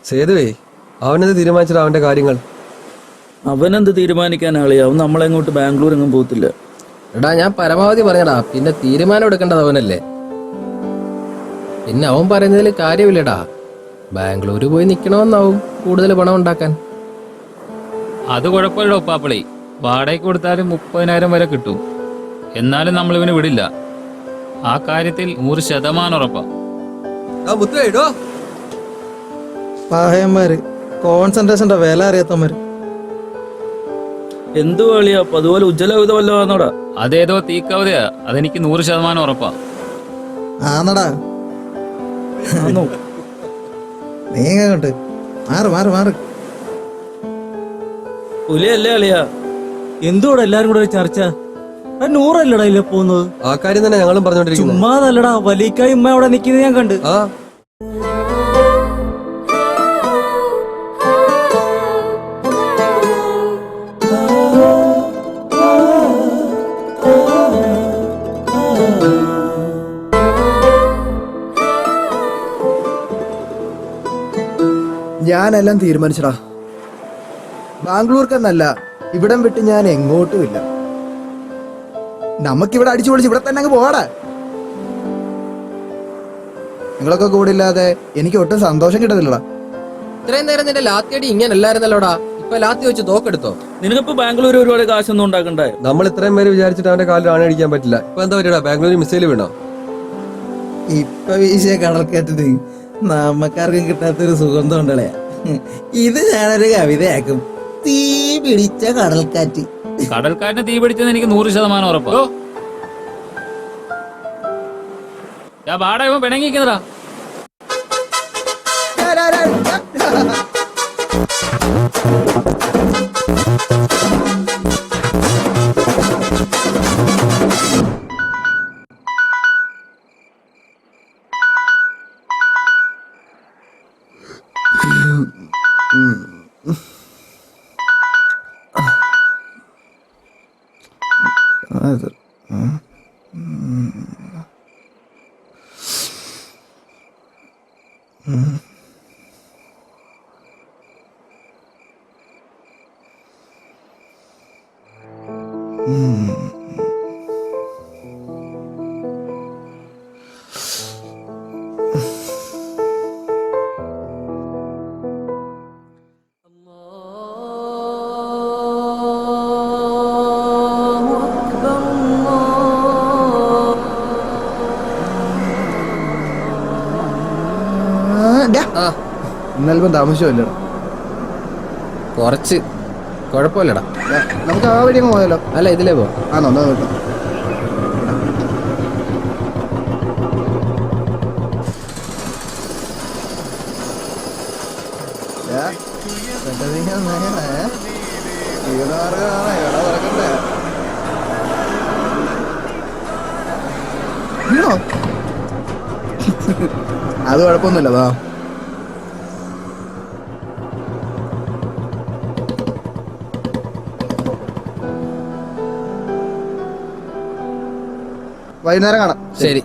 സേതുവേ, അവനെന്ത് തീരുമാനിച്ചിട്ട് അവന്റെ കാര്യങ്ങൾ? അവനെന്ത് തീരുമാനിക്കാനാളിയാ? അവൻ നമ്മളെങ്ങോട്ട് ബാംഗ്ലൂർ എങ്ങും പോകത്തില്ല. എടാ ഞാൻ പരമാവധി പറഞ്ഞടാ, പിന്നെ തീരുമാനം എടുക്കേണ്ടത് അവനല്ലേ. പിന്നെ അവൻ പറയുന്നതിൽ കാര്യമില്ലടാ. ബാംഗ്ലൂര് പോയി നിക്കണമെന്നാവും കൂടുതൽ പണം ഉണ്ടാക്കാൻ. അത് കുഴപ്പമില്ല ഉപ്പാപ്പളി, വാടകയ്ക്ക് കൊടുത്താലും 30,000 വരെ കിട്ടും. എന്നാലും നമ്മൾ ഇവന് വിടില്ല. ആ കാര്യത്തിൽ 100% ഉറപ്പാ. പാഹയന്മാര്, കോൺസെൻട്രേഷന്റെ വില അറിയാത്തവന്മാര്. എന്തു കളിയാ? അപ്പൊ അതുപോലെ ഉജ്ജ്വല വല്ലോ ആന്നോടാ? അതേതോ തീക്കവതയാ, അതെനിക്ക് 100% ഉറപ്പാ. ആന്നടാ, നീ അങ്ങോട്ട് മാറ് മാറ് മാറ്. പുലിയല്ലേ അളിയാ? എന്തുകൂടെ എല്ലാരും കൂടെ ഒരു ചർച്ച? 100 ഇല്ല പോകുന്നത്. ആ കാര്യം തന്നെ ഞങ്ങളും പറഞ്ഞോണ്ടിരിക്കുന്നു. ചുമ്മാതല്ലടാ, വലിയക്കായി ഉമ്മ അവിടെ നിക്കുന്നത് ഞാൻ കണ്ട്. ആ ഞാനെല്ലാം തീരുമാനിച്ചടാ. ബാംഗ്ലൂർക്കെന്നല്ല, ഇവിടം വിട്ട് ഞാൻ എങ്ങോട്ടും ഇല്ല. നമുക്കിവിടെ അടിച്ചു പൊളിച്ച് ഇവിടെ തന്നെ അങ്ങ് പോടാ. നിങ്ങളൊക്കെ കൂടെ ഇല്ലാതെ എനിക്ക് ഒട്ടും സന്തോഷം കിട്ടത്തില്ലടാ. ഇത്രയും നേരം നിന്റെ ലാത്തിയടി ഇങ്ങനല്ലായിരുന്നല്ലോടാ. ഇപ്പൊ ലാത്തി വെച്ച് തോക്കെടുത്തോ? നിനക്കിപ്പോ ബാംഗ്ലൂർ ഒരുപാട് കാശൊന്നും ഉണ്ടാക്കണ്ടേ? നമ്മൾ ഇത്രയും പേര് വിചാരിച്ചിട്ട് അവന്റെ കാലിൽ ആണടിക്കാൻ പറ്റില്ല. ഇപ്പൊ എന്താ പറ്റിയടാ? ബാംഗ്ലൂരിൽ മിസൈല് വീണോ? ഇപ്പൊ വീശിയ കടൽക്കാറ്റിന് നമുക്കാർക്കും കിട്ടാത്തൊരു സുഗന്ധം ഉണ്ടല്ലേ. ഇത് ഞാനൊരു കവിതയാക്കും. തീ പിടിച്ച കടൽക്കാറ്റ്. കടൽക്കാരന് തീ പിടിച്ചത് എനിക്ക് 100% ഉറപ്പാ. ഞാൻ വാടക ഇവൻ പിണങ്ങിക്കുന്നതാ. ഇന്നൽപ്പം താമസിച്ചല്ലോ. കുറച്ച് കുഴപ്പമില്ലടാ. നമുക്ക് ആ വഴി അങ്ങ് പോയാലോ? അല്ല, ഇതിലേ പോ. ആണോ? എന്നാ കേട്ടോ. അത് കുഴപ്പമൊന്നുമില്ലതാ. വൈകുന്നേരം കാണാം. ശരി.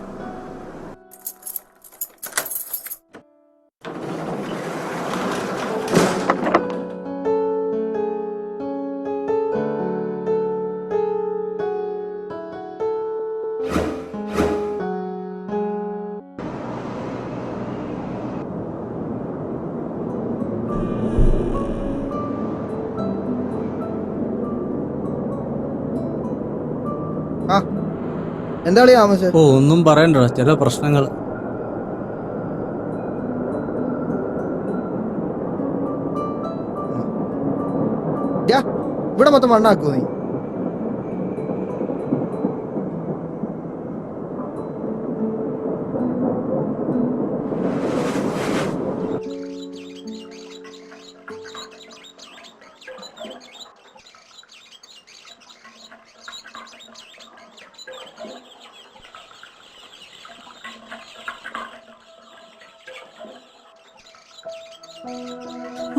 എന്താ താമസം? ഓ, ഒന്നും പറയണ്ട, ചില പ്രശ്നങ്ങൾ. ഇവിടെ മൊത്തം മണ്ണാക്കൂ നീ.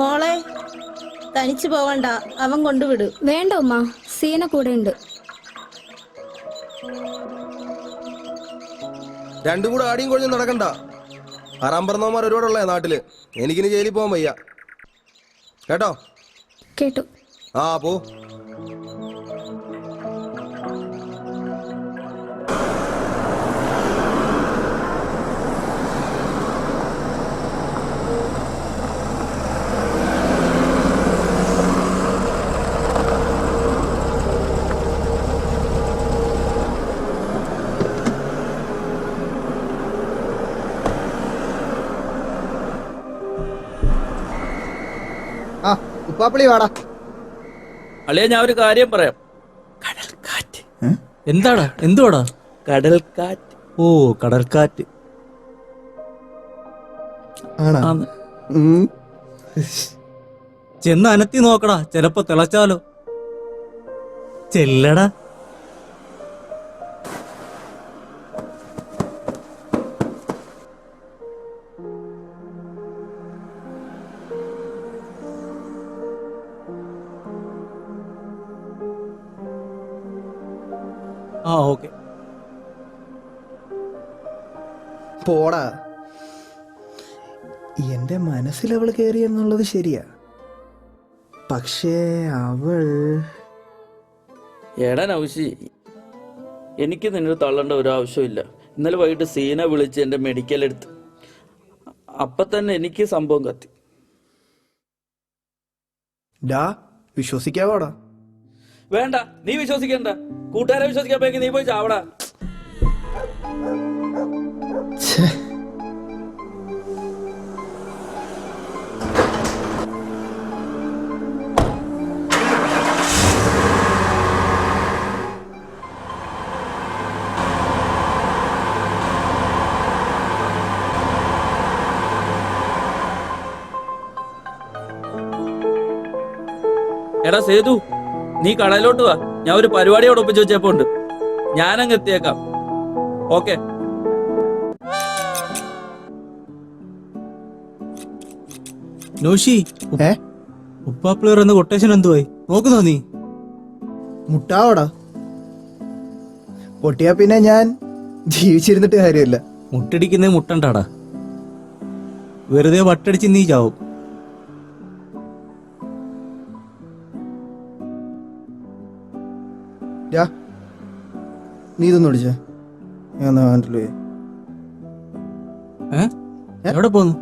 മോളെ തനിച്ചു പോവണ്ട, അവൻ കൊണ്ടുവിടു. വേണ്ട ഉമ്മ, സീന കൂടെ ഉണ്ട്. രണ്ടും കൂടെ ആടിയും കൊഴിഞ്ഞ് നടക്കണ്ട. ആറാമ്പറന്നവന്മാർ ഒരുപാടുള്ളേ നാട്ടില്. എനിക്കിനി ജയിലിൽ പോകാൻ വയ്യ കേട്ടോ. കേട്ടു. ആ പോ. ആ ഉപ്പാപ്പിളി വാടാ. അളിയ ഞാൻ ഒരു കാര്യം പറയാം. എന്താടാ, എന്തുവാടാ? കടൽക്കാറ്റ്. ഓ, കടൽക്കാറ്റ്. ആണോ? ആന്ന്. ചെന്ന് അനത്തി നോക്കടാ, ചെലപ്പോ തിളച്ചാലോ. ചെല്ലടാ. ആ ഓക്കെ. പോടാ. എന്റെ മനസ്സിൽ അവൾ കയറി എന്നുള്ളത് ശരിയാ, പക്ഷേ അവൾ എടാ നൗഷി, എനിക്ക് നിന്നോട് തള്ളേണ്ട ഒരു ആവശ്യമില്ല. ഇന്നലെ വൈകിട്ട് സീന വിളിച്ച് എൻ്റെ മെഡിക്കൽ എടുത്ത്, അപ്പം തന്നെ എനിക്ക് സംഭവം കത്തി. ഡാ വിശ്വസിക്കാവോടാ? വേണ്ട, നീ വിശ്വസിക്കണ്ട. കൂട്ടുകാരെ വിശ്വസിക്കാൻ പോയെങ്കിൽ നീ പോയി ചാവടാ. എടാ സേതു, നീ കടയിലോട്ട് വാ. ഞാൻ ഒരു പരിപാടി അവിടെ ഒപ്പിച്ച് വെച്ചപ്പോ ഉണ്ട്. ഞാനങ്ങ് എത്തിയേക്കാം. ഓക്കെ. നോഷി, ഏ ഉപ്പാപ്പിളർ എന്ന കൊട്ടേഷൻ എന്തുവായി നോക്കുന്നോ നീ? മുട്ടാവോടാ. പൊട്ടിയാ പിന്നെ ഞാൻ ജീവിച്ചിരുന്നിട്ട് കാര്യമില്ല. മുട്ടടിക്കുന്നേ മുട്ടണ്ടാടാ, വെറുതെ വട്ടടിച്ച് നീ ചാവും. ഡാ നീ ഇതൊന്നും വിളിച്ചേ. ഞാൻ നാട്ടില് എവിടെ പോന്നു?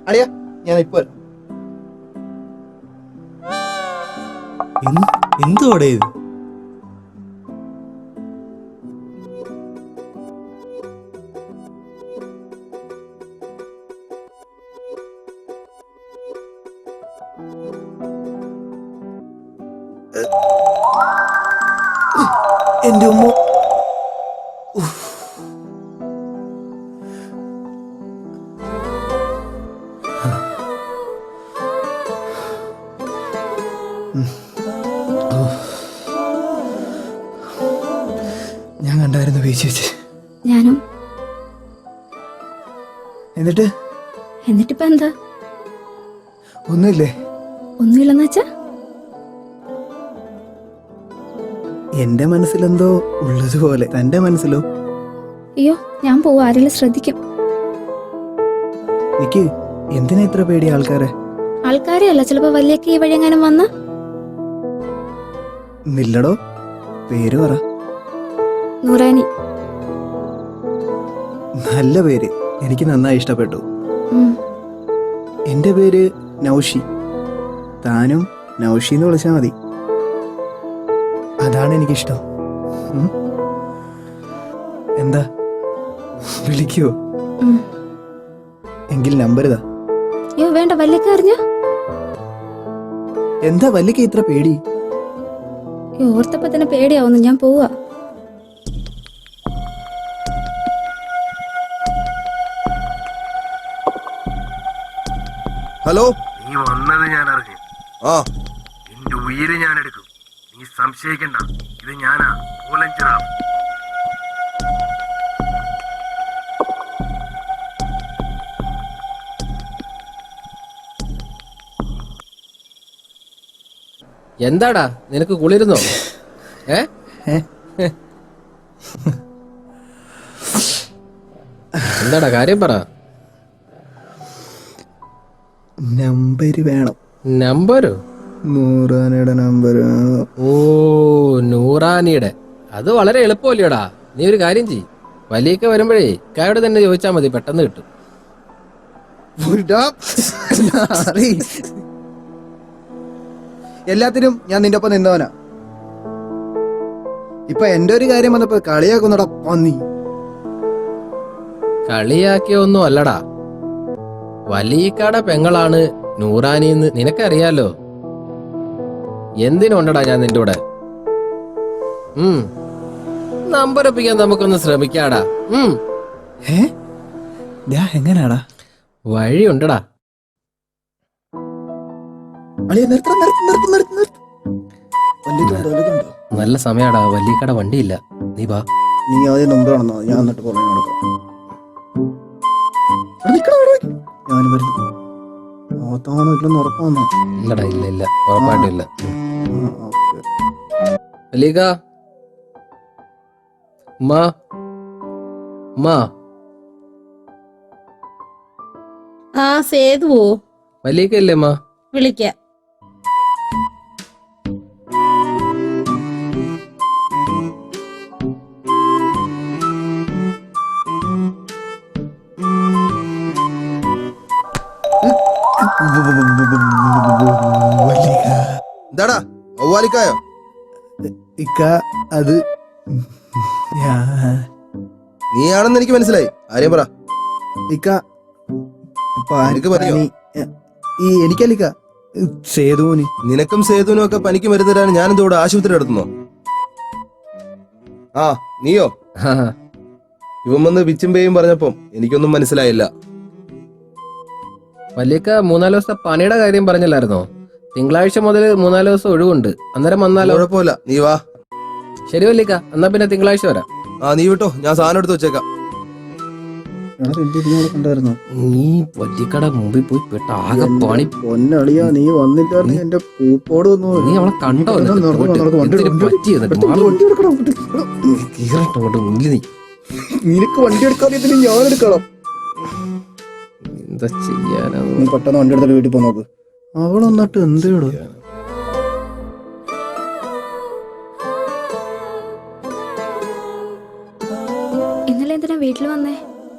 അടിയാ, ഞാൻ ഇപ്പൊ എന്തുവാടേ ഇത്? എന്റെ ഉമ്മ. ഞാൻ കണ്ടായിരുന്നു ബീച്ച് വെച്ച്. ഞാനും. എന്നിട്ടിപ്പോ എന്താ? ഒന്നുമില്ലേ? ഒന്നുമില്ലെന്ന് വെച്ചാ? എന്റെ മനസ്സിലെന്തോ ഉള്ളതുപോലെ. തന്റെ മനസ്സിലോ? അയ്യോ, ഞാൻ പോവാ, ആരെങ്കിലും ശ്രദ്ധിക്കും. നിക്ക്, എന്തിനാ ഇത്ര പേടി ആൾക്കാരെ? ആൾക്കാരെ അല്ല, ചിലപ്പോ വലിയൊക്കെ ഈ വഴി എങ്ങാനും വന്ന. നില്ലടോ, പേര് പറ. നൂറാനി. നല്ല പേര്, എനിക്ക് നന്നായി ഇഷ്ടപ്പെട്ടു. എന്റെ പേര് നൗഷി. താനും നൗഷി എന്ന് വിളിച്ചാൽ മതി. അതാണ് എനിക്കിഷ്ടം. എന്താ, വിളിക്കുവോ? എങ്കിൽ നമ്പർ ഇതാ. അയ്യോ വേണ്ട, വല്യൊക്കെ അറിഞ്ഞ. എന്താ വല്യൊക്കെ ഇത്ര പേടി? ഓർത്തപ്പോ തന്നെ പേടിയാവുന്നു. ഞാൻ പോവാ. ഹലോ. നീ വന്നത് ഞാൻ അറിഞ്ഞു. ആ, നിന്റെ ഉയിര് ഞാൻ എടുക്കും. നീ സംശയിക്കണ്ട, ഇത് ഞാനാ, ഓലഞ്ചിറ. എന്താടാ നിനക്ക് കുളിരുന്നോ? ഏ എന്താടാ കാര്യം പറ. നമ്പര് വേണം. നമ്പരോ? നൂറാനയുടെ നമ്പർ. ഓ, നൂറാനിയുടെ. അത് വളരെ എളുപ്പമല്ലോടാ. നീ ഒരു കാര്യം ചെയ്യ്, വലിയൊക്കെ വരുമ്പോഴേ ഇക്കായോട് തന്നെ ചോദിച്ചാൽ മതി, പെട്ടെന്ന് കിട്ടും. എല്ലാത്തിനും ഞാൻ നിന്റെ ഒപ്പം നിന്നവനാ. ഇപ്പൊ എന്റെ ഒരു കാര്യം വന്നപ്പോ കളിയാക്കുന്നടാ പന്നി. കളിയാക്കിയൊന്നും അല്ലടാ, വലിയക്കാടെ പെങ്ങളാണ് നൂറാനിന്ന് നിനക്കറിയാലോ. എന്തിനുണ്ടടാ ഞാൻ നിന്റെ കൂടെ? നമ്പർ ഒപ്പിക്കാൻ നമുക്കൊന്ന് ശ്രമിക്കാടാ. എങ്ങനെയാടാ? വഴിയുണ്ടടാ. നല്ല സമയാടാ, വലിയക്കട വണ്ടിയില്ല. നീ വാ. നീ ആദ്യം നമ്പർ ആണെന്നോ? ഞാൻ എന്നിട്ട് പുറമെ നടക്കാം. ഞാൻ വരുന്നു. ഓത്താണോ ഇല്ലെന്ന് ഉറപ്പാന്നോ? ഇല്ലടാ, ഇല്ല ഇല്ല, ഉറപ്പായിട്ടും ഇല്ല. വലിയക്ക, ഉമ്മാ, ഉമ്മാ. ആ സേതുവോ? വലിയക്ക ഇല്ലേ അമ്മ? വിളിക്കാം. എന്താടാ ഔവാലിക്കായോ? ഇക്ക അത് നീയാണെന്ന് എനിക്ക് മനസ്സിലായി. ആരെയും പറ. ഇക്ക നിനക്ക് പനിയോ? ഈ എനിക്കല്ലിക്ക, സേതുവിന്. നിനക്കും സേതുവിനും ഒക്കെ പനിക്ക് മരുന്ന് തരാൻ ഞാനെന്തോ ഇവിടെ ആശുപത്രി എടുത്തുന്നോ? ആ നീയോ? ഇവൻ വന്ന് പിച്ചും പേയും പറഞ്ഞപ്പം എനിക്കൊന്നും മനസ്സിലായില്ല. വലിയക്ക 3-4 ദിവസത്തെ പണിയുടെ കാര്യം പറഞ്ഞല്ലായിരുന്നോ? തിങ്കളാഴ്ച മുതൽ 3-4 ദിവസം ഒഴിവുണ്ട്. അന്നേരം വന്നാലോ? കുഴപ്പമില്ല, നീ വാ. ശരി വലിയക്ക, എന്നാ പിന്നെ തിങ്കളാഴ്ച വരാം. ആ നീ വിട്ടോ, ഞാൻ സാധനം എടുത്ത് വെച്ചേക്കാം. കണ്ടായിരുന്നു. നീ വലിയക്കട മുമ്പിൽ പോയി പെട്ട ആകെ പണി. പൊന്നളിയാ, നീ വന്നില്ലായിരുന്നു എന്റെ പൂപ്പോട് വന്നു. നീ അവളെ കണ്ടോ? നിനക്ക് വണ്ടി എടുക്കാതെ ഞാൻ എടുക്കണം. എന്താ ചെയ്യാനാ? നീ പെട്ടെന്ന് വണ്ടി എടുത്തിട്ട് വീട്ടിൽ പോ നോക്ക്. അവളൊന്നിട്ട് എന്തേടോ? ഇന്നലെ എന്തിനാ വീട്ടിൽ വന്നേ?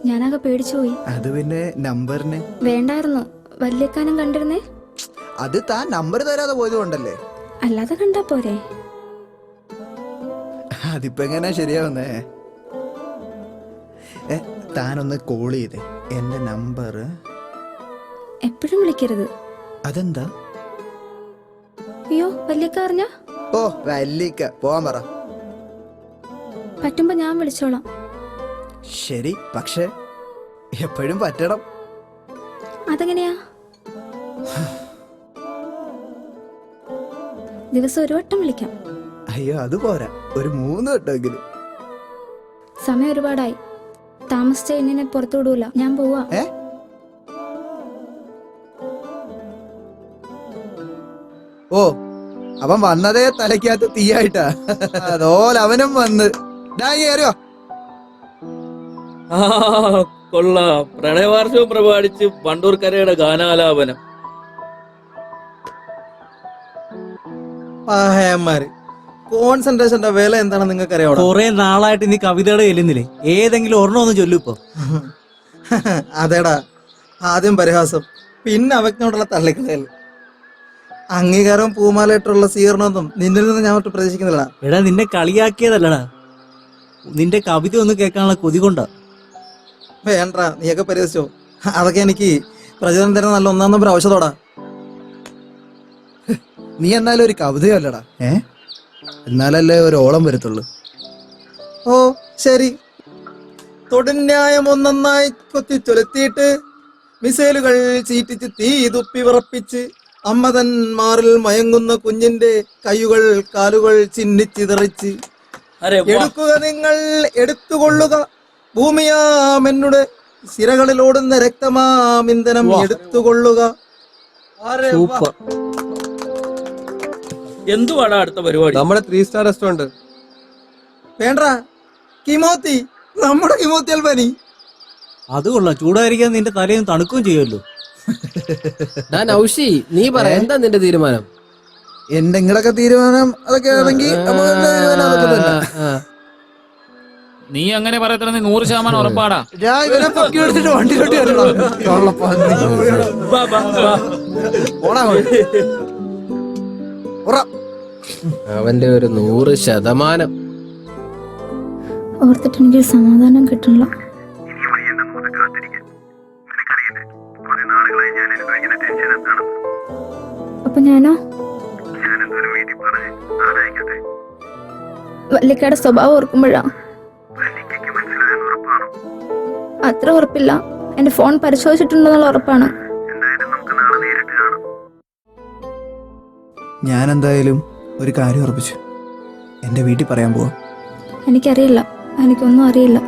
ഞാനാകെ പേടിച്ചു പോയി. അത് പിന്നെ നമ്പറിന് വേണ്ടായിരുന്നു. വല്യക്കാനും കണ്ടിരുന്നേ. അത് താൻ നമ്പർ തരാതെ പോയത് കൊണ്ടല്ലേ? അല്ലാതെ കണ്ടാ പോരെ? അതിപ്പോ എങ്ങനെയാ ശരിയാവുന്നേ? താനൊന്ന് കോൾ ചെയ്തേ. എന്റെ നമ്പർ എപ്പോഴും വിളിക്കരുത്. അതെന്താ? അയ്യോ, വല്യക്ക അറിഞ്ഞ? ഓ വല്ലിക്ക, പോവാൻ പറ. പറ്റുമ്പോ ഞാൻ വിളിച്ചോളാം. ശരി, പക്ഷെ എപ്പോഴും പറ്റണം. അതെങ്ങനെയാ? ദിവസം ഒരു വട്ടം വിളിക്കാം. അയ്യോ അത് പോരാ, ഒരു 3 വട്ടമെങ്കിലും. സമയം ഒരുപാടായി. താമസിച്ച എന്നെ പുറത്തു വിടൂല. ഞാൻ പോവാ. ഓ, അവൻ വന്നതേ തലയ്ക്കകത്ത് തീയായിട്ടാ. അതോലെ അവനും വന്ന് അറിയോ? ആ കൊള്ളാം. പ്രണയവാർഷവും പ്രമാണിച്ച് വണ്ടൂർക്കരയുടെ ഗാനാലാപനം. കോൺസെൻട്രേഷന്റെ വില എന്താണെന്ന് നിങ്ങൾക്ക് അറിയാം. കുറെ നാളായിട്ട് നീ കവിതയുടെ ചെല്ലുന്നില്ലേ? ഏതെങ്കിലും ഒരെണ്ണം ഒന്ന് ചൊല്ലിപ്പോ. അതേടാ, ആദ്യം പരിഹാസം, പിന്നെ അവജ്ഞയോടുള്ള തള്ളിക്കളയൽ. അംഗീകാരവും പൂമാലയിട്ടുള്ള സ്വീകരണമൊന്നും നിന്നിൽ നിന്ന് ഞാൻ ഒട്ടും പ്രതീക്ഷിക്കുന്നില്ലടാ. എടാ, നിന്നെ കളിയാക്കിയതല്ലടാ, നിന്റെ കവിത ഒന്ന് കേൾക്കാനുള്ള കൊതി കൊണ്ടാ. വേണ്ടാ, നീയൊക്കെ പരിഹസിച്ചോ. അതൊക്കെ എനിക്ക് പ്രചോദനം തരുന്ന നല്ല 1-ാം നമ്പർ ഔഷധോടാ. നീ എന്നാലും ഒരു കവിതയല്ലടാ. എന്നാലല്ലേ ഒരു ഓളം വരത്തുള്ളൂ. ഓ ശരി. തൊടുന്യായം ഒന്നൊന്നായി കൊത്തിച്ചൊലുത്തിയിട്ട് മിസൈലുകൾ ചീറ്റിച്ച് തീ തുപ്പി വിറപ്പിച്ച് അമ്മതന്മാറിൽ മയങ്ങുന്ന കുഞ്ഞിന്റെ കൈകൾ കാലുകൾ ചിന്നിച്ചിതറിച്ച് എടുക്കുക നിങ്ങൾ, എടുത്തുകൊള്ളുക ഭൂമിയാമെന്നുടെ സിരകളിലോടുന്ന രക്തമാമിന്ധനം എടുത്തുകൊള്ളുക. എന്തുവാടാ അടുത്ത പരിപാടി? നമ്മുടെ 3 സ്റ്റാർ റെസ്റ്റോറന്റ്. വേണ്ട, കിമോത്തി, നമ്മുടെ കിമോത്തി അൽബാനി. അത് കൊള്ളാം, ചൂടായിരിക്കാൻ നിന്റെ തലയും തണുക്കുകയും ചെയ്യുമല്ലോ. ഔഷി, നീ പറ, എന്താ നിന്റെ തീരുമാനം? എന്റെ ഇങ്ങടൊക്കെ തീരുമാനം അതൊക്കെ ആണെങ്കിൽ നീ അങ്ങനെ പറയത്തില്ല, 100% ഉറപ്പാടാ. ഇവനെ പൊക്കി എടുത്തിട്ട് വണ്ടിയിലോട്ട് ബാ, ബാ, ബാ. അവന്റെ ഒരു 100%. ഓർത്തിട്ട് എനിക്ക് സമാധാനം കിട്ടണില്ല. അപ്പൊ ഞാനോ? വല്ലിക്കയുടെ സ്വഭാവം ഓർക്കുമ്പോഴാ. അത്ര ഉറപ്പില്ല, എന്റെ ഫോൺ പരിശോധിച്ചിട്ടുണ്ടെന്നുള്ള ഉറപ്പാണ്. ഞാൻ എന്തായാലും ഒരു കാര്യം ഉറപ്പിച്ചു. എൻ്റെ വീട്ടിൽ പറയാൻ പോവാം. എനിക്കറിയില്ല, എനിക്കൊന്നും അറിയില്ല.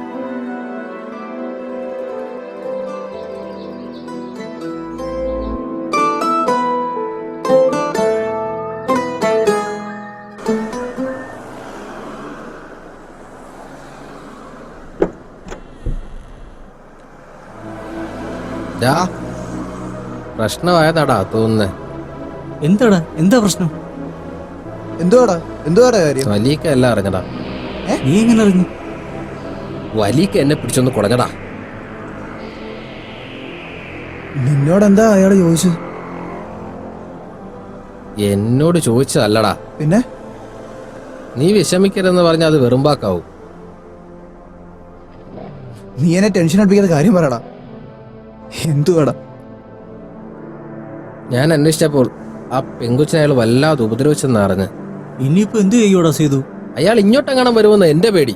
പ്രശ്നമായതാടാ തോന്നുന്നേ. എന്താ പ്രശ്നം? എന്തുവാടാ കാര്യം? വലീക്ക എല്ലാം അറിഞ്ഞടാ. നീ എങ്ങനെ അറിഞ്ഞു? വലീക്ക എന്നെ പിടിച്ചൊന്ന് കുടഞ്ഞടാ. നിന്നോടെന്താ അയാൾ ചോദിച്ചത്? എന്നോട് ചോദിച്ചതല്ലടാ. പിന്നെ? നീ വിഷമിക്കരുതെന്ന് പറഞ്ഞ അത് വെറുമ്പാക്കാവും. നീ എന്നെ ടെൻഷൻ അടുപ്പിക്കാത്ത കാര്യം പറയടാ. എന്തുവാടാ? ഞാൻ അന്വേഷിച്ചപ്പോൾ ആ പെങ്കുച്ചിനെ അയാൾ വല്ലാതെ ഉപദ്രവിച്ചെന്ന് അറിഞ്ഞ്. ഇനിയിപ്പോ എന്ത് ചെയ്യൂടാ സേതു? അയാൾ ഇങ്ങോട്ടെങ്ങാനും വരുമെന്ന് എന്റെ പേടി.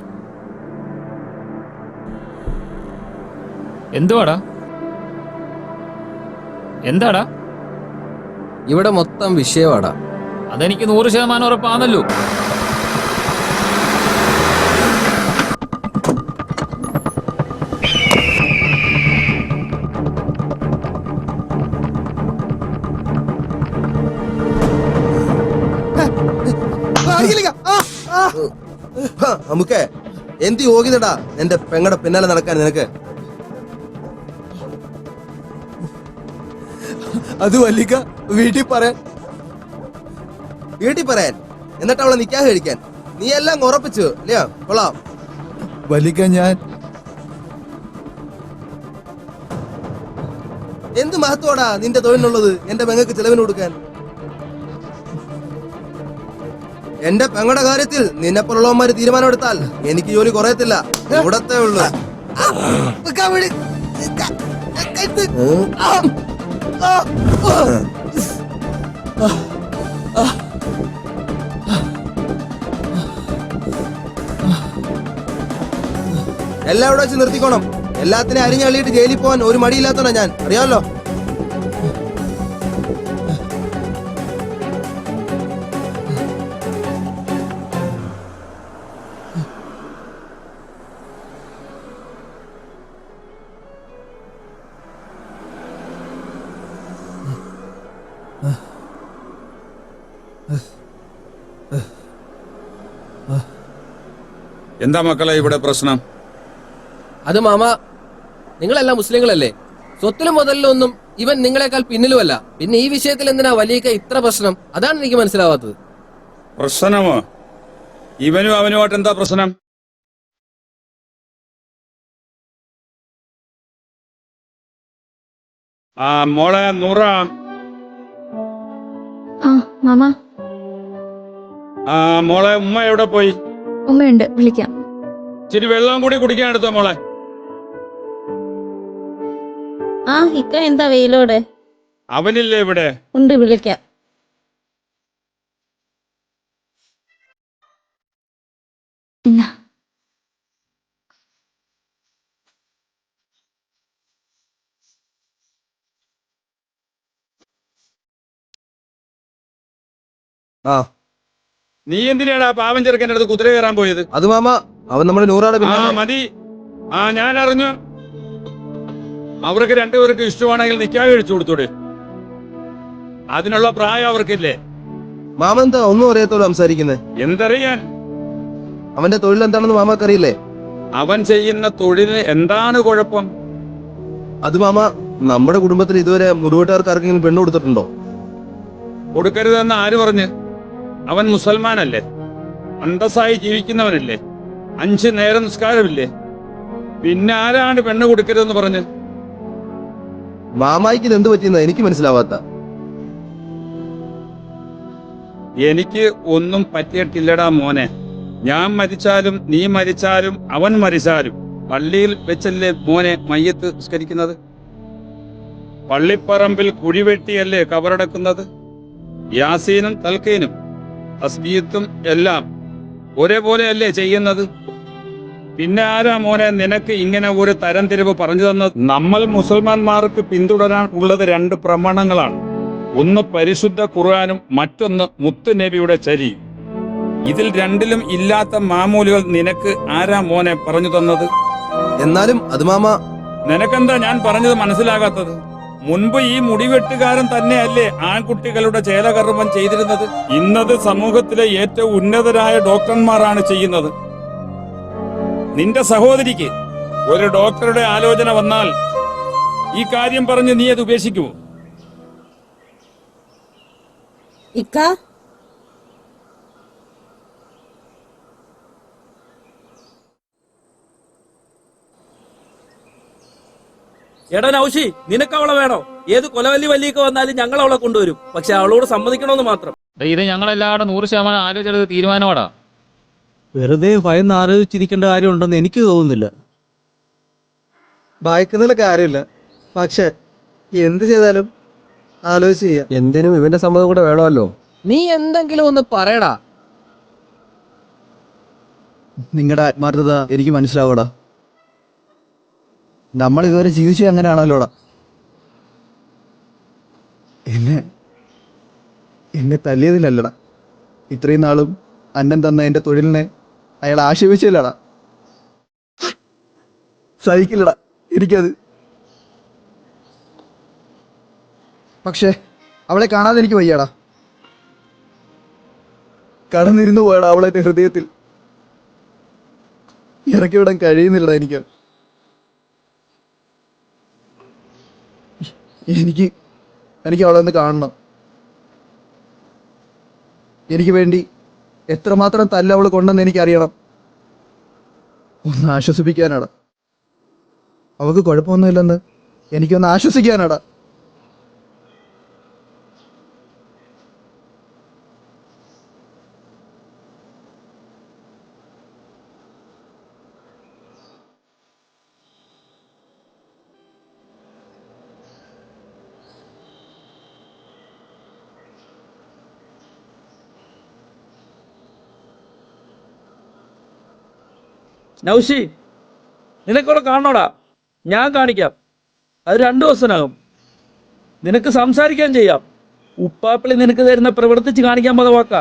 എന്തുവാടാ? എന്താടാ? ഇവിടെ മൊത്തം വിഷയമാടാ. അതെനിക്ക് 100% ഉറപ്പാണല്ലോ. നമുക്ക് എന്ത് യോഗ്യതടാ എന്റെ പെങ്ങടെ പിന്നാലെ നടക്കാൻ നിനക്ക്? അത് വല്ലിക്ക വീട്ടിൽ പറയാൻ. വീട്ടിൽ പറയാൻ? എന്നിട്ട് അവളെ നിക്കാഹ് കഴിക്കാൻ? നീ എല്ലാം ഉറപ്പിച്ചു അല്ലയോ? കൊള്ളാം വല്ലിക്ക. ഞാൻ എന്ത് മഹത്വടാ നിന്റെ തൊഴിലിനുള്ളത് എന്റെ പെങ്ങക്ക് ചെലവിന് കൊടുക്കാൻ? എന്റെ പെങ്ങളുടെ കാര്യത്തിൽ നിന്നെപ്പോലുള്ളവന്മാര് തീരുമാനമെടുത്താൽ എനിക്ക് ജോലി കുറയത്തില്ല, ഇവിടത്തെ ഉള്ളു. എല്ലാം ഇവിടെ വെച്ച് നിർത്തിക്കോണം. എല്ലാത്തിനും അരിഞ്ഞള്ളിയിട്ട് ജയിലിൽ പോകാൻ ഒരു മടിയില്ലാത്തവനാ ഞാൻ, അറിയാമല്ലോ. എന്താ മക്കളെ ഇവിടെ പ്രശ്നം? അത് മാമ, നിങ്ങളെല്ലാം മുസ്ലിങ്ങളല്ലേ? സ്വത്തിലും മുതലിലും ഒന്നും ഇവൻ നിങ്ങളെക്കാൾ പിന്നിലുമല്ല. പിന്നെ ഈ വിഷയത്തിൽ എന്തിനാ വലിയ ഇത്ര പ്രശ്നം? അതാണ് എനിക്ക് മനസ്സിലാവാത്തത്. പ്രശ്നമോ? ഇവനും അവനുമായിട്ട് എന്താ പ്രശ്നം? മോളെ നൂറ. മാമ. മോളെ ഉമ്മ എവിടെ പോയി? ഉമ്മയുണ്ട്, വിളിക്കാം. ഇച്ചിരി വെള്ളം കൂടി കുടിക്കാൻ എടുത്തോ മോളെ. ഇക്ക എന്താ വെയിലോടെ? അവനില്ലേ ഇവിടെ? ഉണ്ട്, വിളിക്കാം. നീ എന്തിനാടാ പാവം ചെറുക്കൻ്റെ അടുത്ത് കുതിര കയറാൻ പോയത്? അത് മാമ, അവൻ നമ്മുടെ നൂറാടെ. മതി. ഞാൻ അറിഞ്ഞു. അവർക്ക് രണ്ടുപേർക്ക് ഇഷ്ടമാണെങ്കിൽ നിക്കാഹ് കഴിച്ചു കൊടുത്തൂടെ? അതിനുള്ള പ്രായം അവർക്കില്ലേ? മാമ എന്താ ഒന്നും അറിയാത്തോളം സംസാരിക്കുന്നത്? എന്തറിയാൻ? അവന്റെ തൊഴിൽ എന്താണെന്ന് മാമാക്കറിയില്ലേ? അവൻ ചെയ്യുന്ന തൊഴിലിന് എന്താണ് കുഴപ്പം? അത് മാമ, നമ്മുടെ കുടുംബത്തിൽ ഇതുവരെ മുറിവെട്ടുകാർക്ക് ആർക്കെങ്കിലും പെണ്ണ് കൊടുത്തിട്ടുണ്ടോ? കൊടുക്കരുതെന്ന് ആര് പറഞ്ഞ്? അവൻ മുസൽമാനല്ലേ? അന്തസ്സായി ജീവിക്കുന്നവനല്ലേ? 5 നേരം നിസ്കാരമില്ലേ? പിന്നെ ആരാണ് പെണ്ണ് കൊടുക്കരുതെന്ന് പറഞ്ഞ്? മാമായിക്ക് ഇത് എന്ത് പറ്റിയെന്നാ എനിക്ക് മനസ്സിലാവാത്ത. എനിക്ക് ഒന്നും പറ്റിയിട്ടില്ലടാ മോനെ. ഞാൻ മരിച്ചാലും നീ മരിച്ചാലും അവൻ മരിച്ചാലും പള്ളിയിൽ വെച്ചല്ലേ മോനെ മയ്യത്ത് നിസ്കരിക്കുന്നത്? പള്ളിപ്പറമ്പിൽ കുഴിവെട്ടിയല്ലേ കബറടക്കുന്നത്? യാസീനും തൽക്കീനും തസ്ബീഹത്തും എല്ലാം ഒരേപോലെയല്ലേ ചെയ്യുന്നത്? പിന്നെ ആരാ മോനെ നിനക്ക് ഇങ്ങനെ ഒരു തരംതിരിവ് പറഞ്ഞു തന്നത്? നമ്മൾ മുസൽമാന്മാർക്ക് പിന്തുടരാൻ ഉള്ളത് 2 പ്രമാണങ്ങളാണ്. ഒന്ന് പരിശുദ്ധ ഖുർആനും മറ്റൊന്ന് മുത്ത് നബിയുടെ ചരിയും. ഇതിൽ 2ലും ഇല്ലാത്ത മാമൂലുകൾ നിനക്ക് ആരാ മോനെ പറഞ്ഞു തന്നത്? എന്നാലും അത് മാമ, നിനക്കെന്താ ഞാൻ പറഞ്ഞത് മനസ്സിലാകാത്തത്? മുൻപ് ഈ മുടിവെട്ടുകാരൻ തന്നെയല്ലേ ആൺകുട്ടികളുടെ ചേലകർമ്മം ചെയ്തിരുന്നത്? ഇന്നത് സമൂഹത്തിലെ ഏറ്റവും ഉന്നതരായ ഡോക്ടർമാരാണ് ചെയ്യുന്നത്. നിന്റെ സഹോദരിക്ക് ഒരു ഡോക്ടറുടെ ആലോചന വന്നാൽ ഈ കാര്യം പറഞ്ഞ് നീ അത് ഉപേക്ഷിക്കുമോ? ഇക്ക, എടാ നൗഷി, നിനക്ക് അവളെ വേണോ? ഏത് കൊലവല്ലി വല്ലിയൊക്കെ വന്നാലും ഞങ്ങൾ അവളെ കൊണ്ടുവരും. പക്ഷെ അവളോട് സമ്മതിക്കണമെന്ന് മാത്രം. ഇത് ഞങ്ങളെല്ലാവരും 100% ആലോചിച്ചെടുത്ത് തീരുമാനമാടാ. വെറുതെ ഭയന്ന് ആലോചിച്ചിരിക്കേണ്ട കാര്യമുണ്ടെന്ന് എനിക്ക് തോന്നുന്നില്ല. ഭയക്കുന്നതിൽ കാര്യമില്ല, പക്ഷെ എന്ത് ചെയ്താലും ആലോചിച്ച് ചെയ്യാം. എന്തിനും ഇവന്റെ സമ്മതം കൂടെ വേണമല്ലോ. നീ എന്തെങ്കിലും ഒന്ന് പറയടാ. നിങ്ങളുടെ ആത്മാർത്ഥത എനിക്ക് മനസ്സിലാവൂടാ. നമ്മൾ ഇതുവരെ ജീവിച്ചത് അങ്ങനെയാണല്ലോടാ. എന്നെ തല്ലിയതിലല്ലടാ. ഇത്രയും നാളും അന്നം തന്ന എൻ്റെ തൊഴിലിനെ അയാൾ ആക്ഷേപിച്ചില്ലടാ. സഹിക്കില്ലടാ എനിക്കത്. പക്ഷേ അവളെ കാണാതെ എനിക്ക് വയ്യടാ. കടന്നിരുന്നു പോയടാ അവളെ എൻ്റെ ഹൃദയത്തിൽ. ഇറക്കി വിടാൻ കഴിയുന്നില്ലടാ എനിക്ക്. എനിക്ക് അവളെ ഒന്ന് കാണണം. എനിക്ക് വേണ്ടി എത്രമാത്രം തല്ല അവൾ കൊണ്ടെന്ന് എനിക്കറിയണം. ഒന്ന് ആശ്വസിപ്പിക്കാനാടാ. അവൾക്ക് കുഴപ്പമൊന്നുമില്ലെന്ന് എനിക്കൊന്ന് ആശ്വസിക്കാനാടാ. നൗഷി, നിനക്കവളെ കാണണോടാ? ഞാൻ കാണിക്കാം. അത് 2 ദിവസത്തിനകം. നിനക്ക് സംസാരിക്കാൻ ചെയ്യാം. ഉപ്പാപ്പിളി നിനക്ക് തരുന്ന പ്രവർത്തിച്ച് കാണിക്കാൻ പതവാക്ക.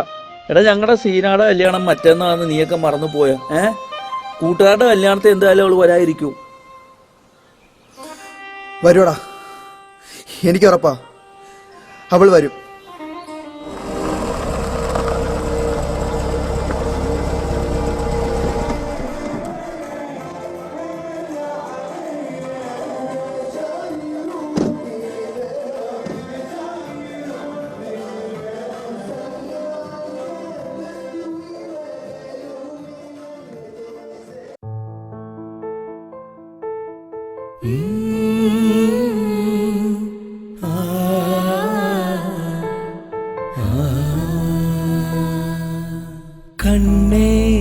എടാ, ഞങ്ങളുടെ സീനാടെ കല്യാണം മറ്റന്നാന്ന് നീയൊക്കെ മറന്നു പോയ? കൂട്ടുകാരുടെ കല്യാണത്തെ എന്തായാലും അവള് വരാതിരിക്കൂ. വരുവാടാ, എനിക്കുറപ്പാ അവൾ വരും.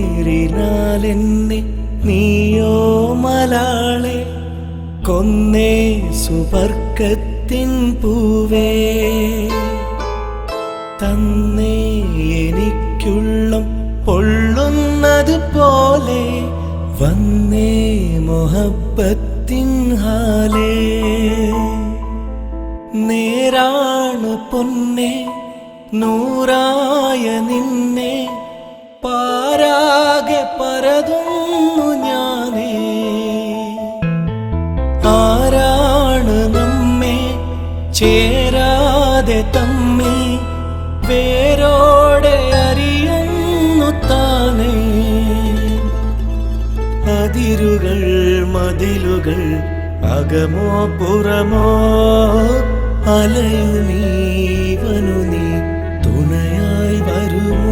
കണ്ണേറിനാലെന്നെ നീയോ മലാളെ കൊന്നേ സുവർക്കത്തിൻ പൂവേ തന്നേ എനിക്കുള്ളം പൊള്ളുന്നത് പോലെ വന്നേ മൊഹബത്തിൻ ഹാലേ നേരാണ് പൊന്നെ നൂറായ നിന്നെ പാരാകെ പരതുന്നു ഞാനേ ആരാണ് നമ്മെ ചേരാതെ തമ്മി വേരോടെ മതിലുകൾ അകമോ പുറമോ അലയു നീ വനു നീ തുണയായി വരുമോ.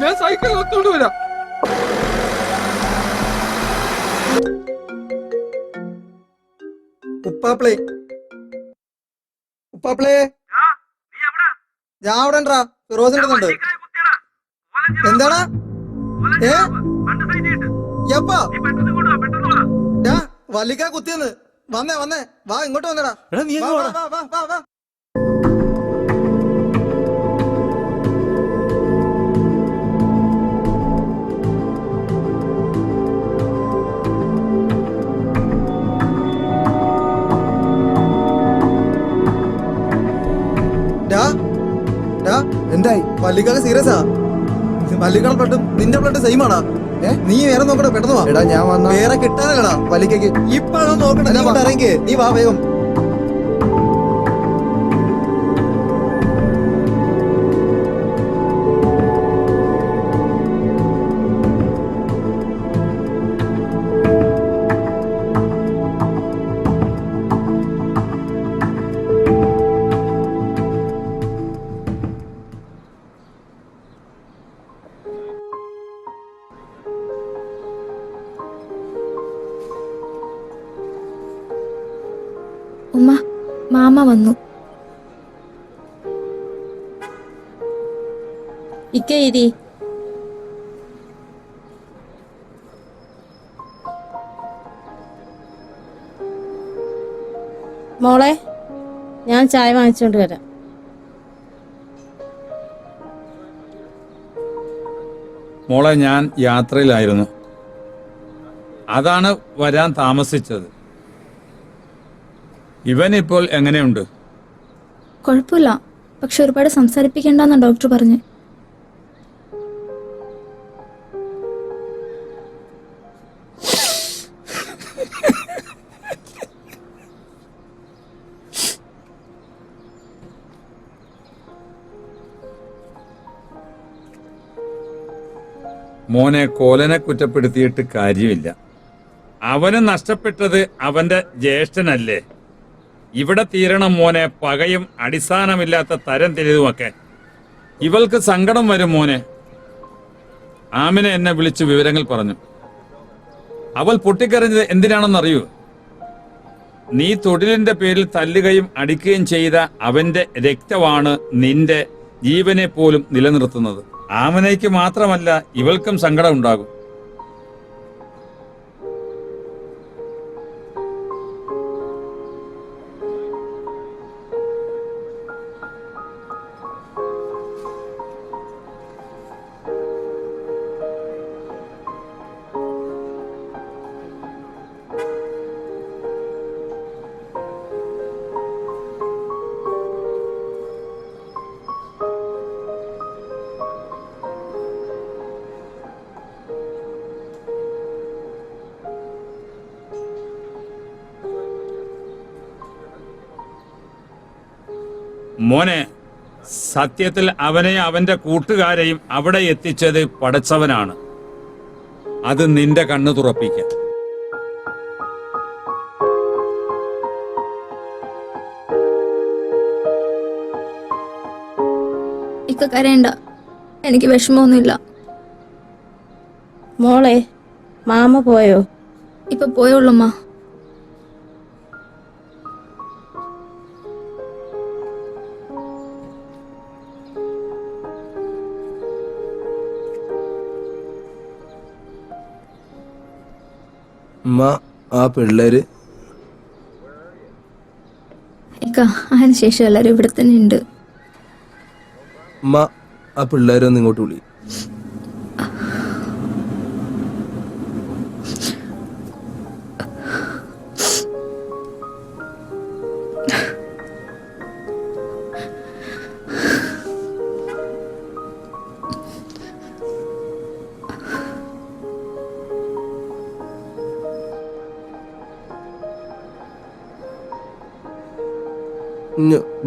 ഞാൻ സൈക്കിൾ ഒത്തോണ്ട് വരാം. ഉപ്പാപ്പിളേ ഉപ്പാപ്പിളേ ഞാൻ അവിടെ ഉണ്ടാ ഫിറോസിന്റെ അടുത്തുണ്ട്. എന്താണ് വല്ലിക്ക കുത്തിയെന്ന് വന്നേ വന്നേ വാ ഇങ്ങോട്ട് വന്നടാ. നീ വാ, വാ, വാ, വാ, വാ, വാ. എന്തായി? വല്ലിക്കാക്ക് സീരിയസാ. വല്ലിക്കാണ് ബ്ലഡ് നിന്റെ ബ്ലഡ് സെയിം ആണാ. നീ വേറെ നോക്കട്ടെ, പെട്ടെന്ന് വാ. എടാ ഞാൻ വന്ന വേറെ കിട്ടാനല്ലടാ വലിക്കയ്ക്ക് ഇപ്പഴാ നോക്കണ്ട. നീ ഇറങ്ങി, നീ വാ വേഗം. ഉമ്മ, മാമ വന്നു. ഇരി. മോളെ, ഞാൻ ചായ വാങ്ങിച്ചോണ്ട് വരാം. മോളെ, ഞാൻ യാത്രയിലായിരുന്നു, അതാണ് വരാൻ താമസിച്ചത്. ഇവനിപ്പോൾ എങ്ങനെയുണ്ട്? കുഴപ്പമില്ല, പക്ഷെ ഒരുപാട് സംസാരിപ്പിക്കണ്ടെന്ന് ഡോക്ടർ പറഞ്ഞു. മോനെ കോലനെ കുറ്റപ്പെടുത്തിയിട്ട് കാര്യമില്ല. അവന് നഷ്ടപ്പെട്ടത് അവന്റെ ജ്യേഷ്ഠനല്ലേ. ഇവിടെ തീരണം മോനെ പകയും അടിസ്ഥാനമില്ലാത്ത തരം തിരിതുമൊക്കെ. ഇവൾക്ക് സങ്കടം വരും മോനെ. ആമിന എന്നെ വിളിച്ച് വിവരങ്ങൾ പറഞ്ഞു. അവൾ പൊട്ടിക്കരഞ്ഞത് എന്തിനാണെന്നറിയൂ? നീ തൊഴിലിന്റെ പേരിൽ തല്ലുകയും അടിക്കുകയും ചെയ്ത അവന്റെ രക്തമാണ് നിന്റെ ജീവനെ പോലും നിലനിർത്തുന്നത്. ആമനയ്ക്ക് മാത്രമല്ല ഇവൾക്കും സങ്കടം ഉണ്ടാകും. മോനെ, സത്യത്തിൽ അവനെ അവന്റെ കൂട്ടുകാരെയും അവിടെ എത്തിച്ചത് പടച്ചവനാണ്. അത് നിന്റെ കണ്ണു തുറപ്പിക്കാം. ഇക്ക കരയണ്ട, എനിക്ക് വിഷമമൊന്നുമില്ല. മോളെ, മാമ പോയോ? ഇപ്പൊ പോയുള്ളമ്മ. ആ പിള്ളേര് ഇക്ക, അതിന് ശേഷം എല്ലാരും ഇവിടെ തന്നെ ഉണ്ട്. ആ പിള്ളേരൊന്ന് ഇങ്ങോട്ട് വിളി.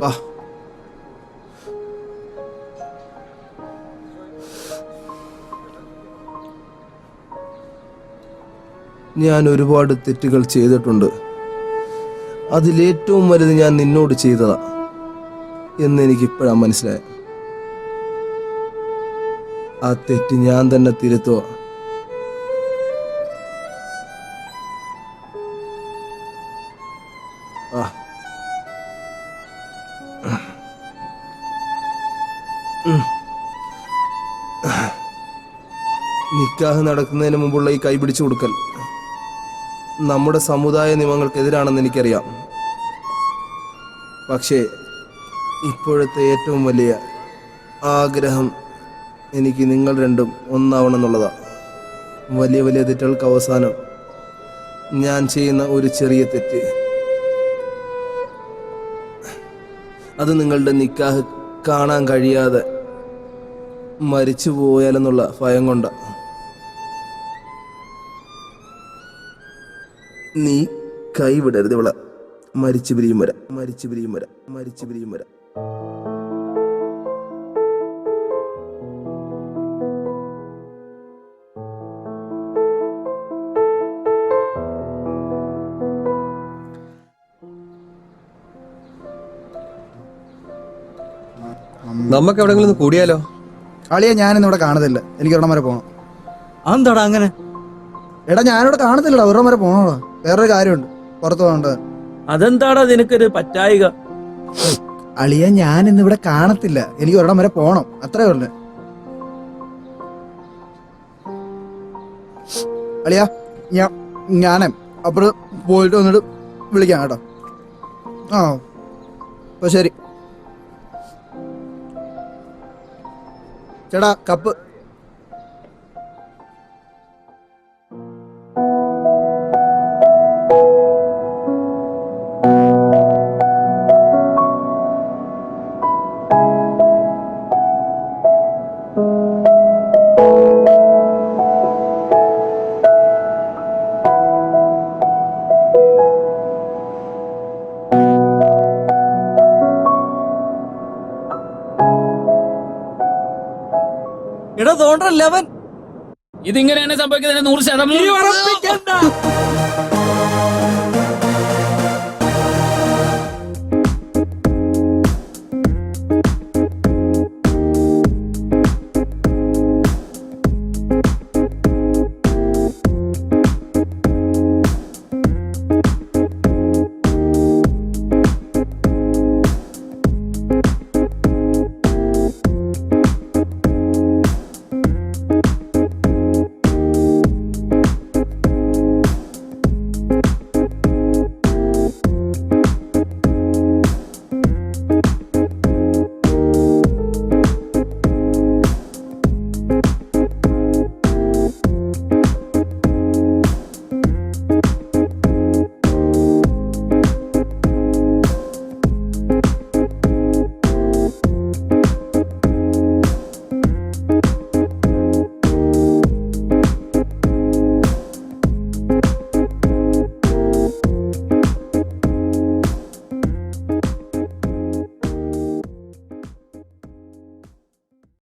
വാ. ഞാൻ ഒരുപാട് തെറ്റുകൾ ചെയ്തിട്ടുണ്ട്. അതിലേറ്റവും വലുത് ഞാൻ നിന്നോട് ചെയ്തതാ എന്നെനിക്കിപ്പോഴാണ് മനസ്സിലായത്. ആ തെറ്റ് ഞാൻ തന്നെ തിരുത്തുക. നിക്കാഹ് നടക്കുന്നതിന് മുമ്പുള്ള ഈ കൈപിടിച്ചു കൊടുക്കൽ നമ്മുടെ സമുദായ നിയമങ്ങൾക്കെതിരാണെന്ന് എനിക്കറിയാം. പക്ഷേ ഇപ്പോഴത്തെ ഏറ്റവും വലിയ ആഗ്രഹം എനിക്ക് നിങ്ങൾ രണ്ടും ഒന്നാവണം എന്നുള്ളതാണ്. വലിയ വലിയ തെറ്റുകൾക്ക് അവസാനം ഞാൻ ചെയ്യുന്ന ഒരു ചെറിയ തെറ്റ്, അത് നിങ്ങളുടെ നിക്കാഹ് കാണാൻ കഴിയാതെ മരിച്ചു പോയാലെന്നുള്ള ഭയം കൊണ്ടാണ്. നീ കൈവിടരുത് ഇവളെ. മരിച്ചു പിരിയും വരാം, മരിച്ചു പിരിയും വരാം, മരിച്ചു പിരിയും വരാം. നമുക്ക് എവിടെങ്കിലും ഒന്ന് കൂടിയാലോ? അളിയെ ഞാനിന്ന് ഇവിടെ കാണത്തില്ല, എനിക്ക് ഒരെണ്ണം വരെ പോകണം. അതെന്താടാ അങ്ങനെ? എടാ ഞാനിവിടെ കാണത്തില്ലടാ, ഒരെണ്ണം വരെ പോകണോടാ. വേറൊരു കാര്യമുണ്ട്, പുറത്ത് പോകേണ്ടത്. അതെന്താടാ നിനക്കൊരു പറ്റായിക? അളിയ ഞാൻ ഇന്ന് ഇവിടെ കാണത്തില്ല, എനിക്ക് ഒരിടം വരെ പോണം, അത്രേ ഉള്ളു. അളിയ ഞാനേ അപ്പുറം പോയിട്ട് വന്നിട്ട് വിളിക്കാം കേട്ടോ. ആ അപ്പൊ ശരി ചേട്ടാ. കപ്പ് എടാ തോണ്ടല്ലേ അവൻ ഇതിങ്ങനെയാണ് സംഭവിക്കുന്നത് 100%. നീ ഉറപ്പിക്കണ്ട.